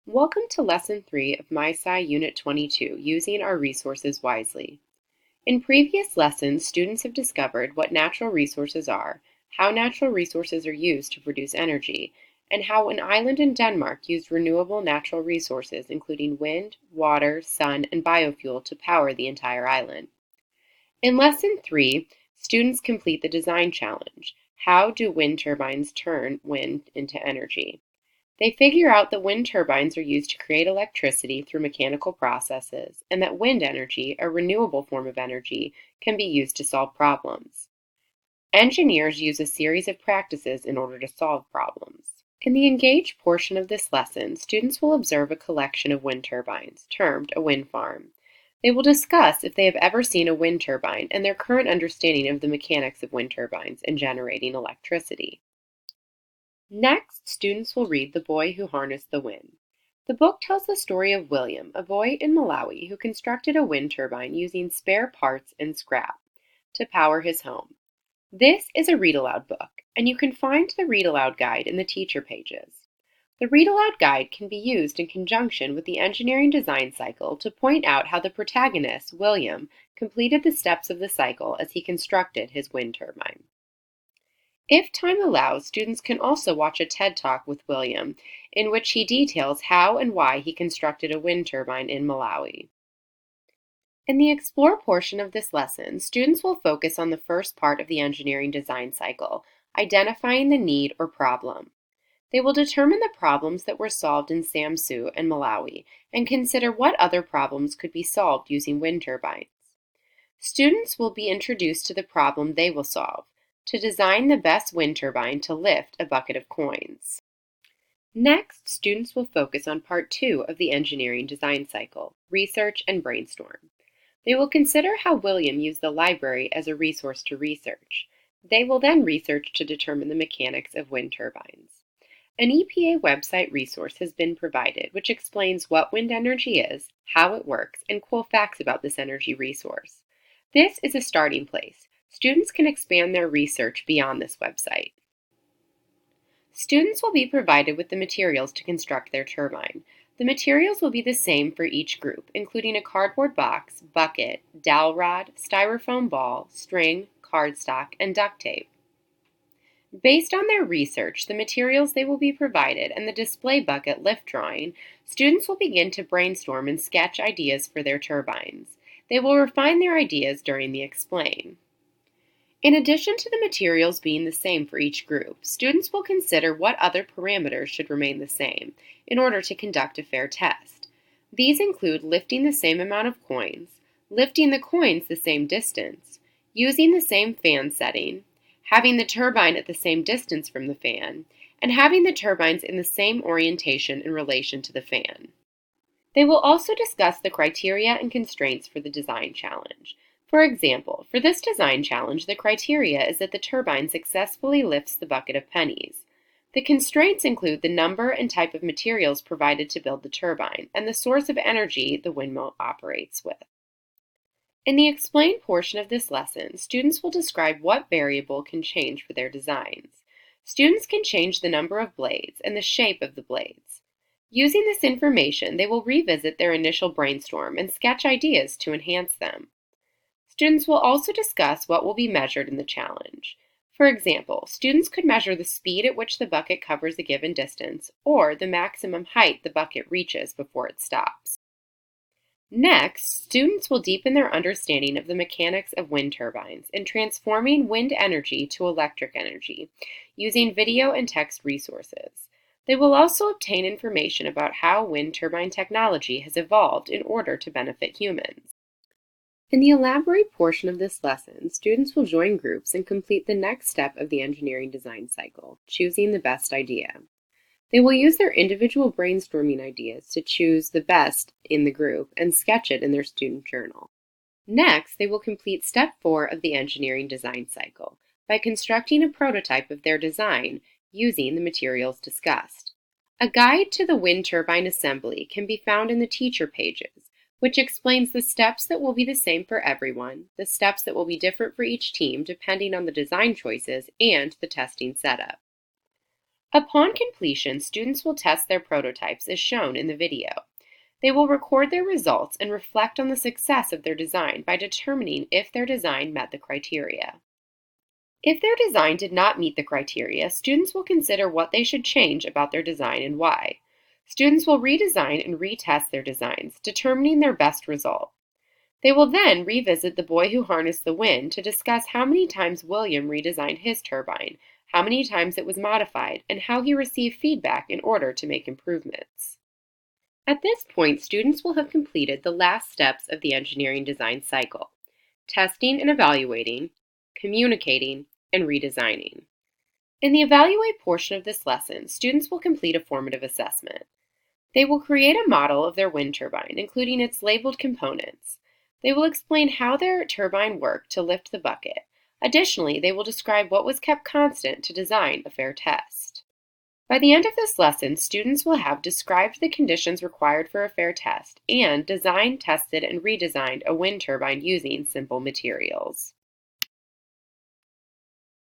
Welcome to Lesson 3 of mySci Unit 22, Using Our Resources Wisely. In previous lessons, students have discovered what natural resources are, how natural resources are used to produce energy, and how an island in Denmark used renewable natural resources including wind, water, sun, and biofuel to power the entire island. In Lesson 3, students complete the design challenge. How do wind turbines turn wind into energy? They figure out that wind turbines are used to create electricity through mechanical processes, and that wind energy, a renewable form of energy, can be used to solve problems. Engineers use a series of practices in order to solve problems. In the engaged portion of this lesson, students will observe a collection of wind turbines, termed a wind farm. They will discuss if they have ever seen a wind turbine and their current understanding of the mechanics of wind turbines in generating electricity. Next, students will read The Boy Who Harnessed the Wind. The book tells the story of William, a boy in Malawi who constructed a wind turbine using spare parts and scrap to power his home. This is a read-aloud book, and you can find the read-aloud guide in the teacher pages. The read-aloud guide can be used in conjunction with the engineering design cycle to point out how the protagonist, William, completed the steps of the cycle as he constructed his wind turbine. If time allows, students can also watch a TED Talk with William, in which he details how and why he constructed a wind turbine in Malawi. In the Explore portion of this lesson, students will focus on the first part of the engineering design cycle, identifying the need or problem. They will determine the problems that were solved in Samsu and Malawi, and consider what other problems could be solved using wind turbines. Students will be introduced to the problem they will solve, to design the best wind turbine to lift a bucket of coins. Next, students will focus on part 2 of the engineering design cycle, research and brainstorm. They will consider how William used the library as a resource to research. They will then research to determine the mechanics of wind turbines. An EPA website resource has been provided which explains what wind energy is, how it works, and cool facts about this energy resource. This is a starting place. Students can expand their research beyond this website. Students will be provided with the materials to construct their turbine. The materials will be the same for each group, including a cardboard box, bucket, dowel rod, styrofoam ball, string, cardstock, and duct tape. Based on their research, the materials they will be provided, and the display bucket lift drawing, students will begin to brainstorm and sketch ideas for their turbines. They will refine their ideas during the explain. In addition to the materials being the same for each group, students will consider what other parameters should remain the same in order to conduct a fair test. These include lifting the same amount of coins, lifting the coins the same distance, using the same fan setting, having the turbine at the same distance from the fan, and having the turbines in the same orientation in relation to the fan. They will also discuss the criteria and constraints for the design challenge. For example, for this design challenge, the criteria is that the turbine successfully lifts the bucket of pennies. The constraints include the number and type of materials provided to build the turbine, and the source of energy the windmill operates with. In the explain portion of this lesson, students will describe what variable can change for their designs. Students can change the number of blades and the shape of the blades. Using this information, they will revisit their initial brainstorm and sketch ideas to enhance them. Students will also discuss what will be measured in the challenge. For example, students could measure the speed at which the bucket covers a given distance, or the maximum height the bucket reaches before it stops. Next, students will deepen their understanding of the mechanics of wind turbines in transforming wind energy to electric energy, using video and text resources. They will also obtain information about how wind turbine technology has evolved in order to benefit humans. In the elaborate portion of this lesson, students will join groups and complete the next step of the engineering design cycle, choosing the best idea. They will use their individual brainstorming ideas to choose the best in the group and sketch it in their student journal. Next, they will complete step 4 of the engineering design cycle by constructing a prototype of their design using the materials discussed. A guide to the wind turbine assembly can be found in the teacher pages, which explains the steps that will be the same for everyone, the steps that will be different for each team depending on the design choices, and the testing setup. Upon completion, students will test their prototypes as shown in the video. They will record their results and reflect on the success of their design by determining if their design met the criteria. If their design did not meet the criteria, students will consider what they should change about their design and why. Students will redesign and retest their designs, determining their best result. They will then revisit The Boy Who Harnessed the Wind to discuss how many times William redesigned his turbine, how many times it was modified, and how he received feedback in order to make improvements. At this point, students will have completed the last steps of the engineering design cycle: testing and evaluating, communicating, and redesigning. In the evaluate portion of this lesson, students will complete a formative assessment. They will create a model of their wind turbine, including its labeled components. They will explain how their turbine worked to lift the bucket. Additionally, they will describe what was kept constant to design a fair test. By the end of this lesson, students will have described the conditions required for a fair test and designed, tested, and redesigned a wind turbine using simple materials.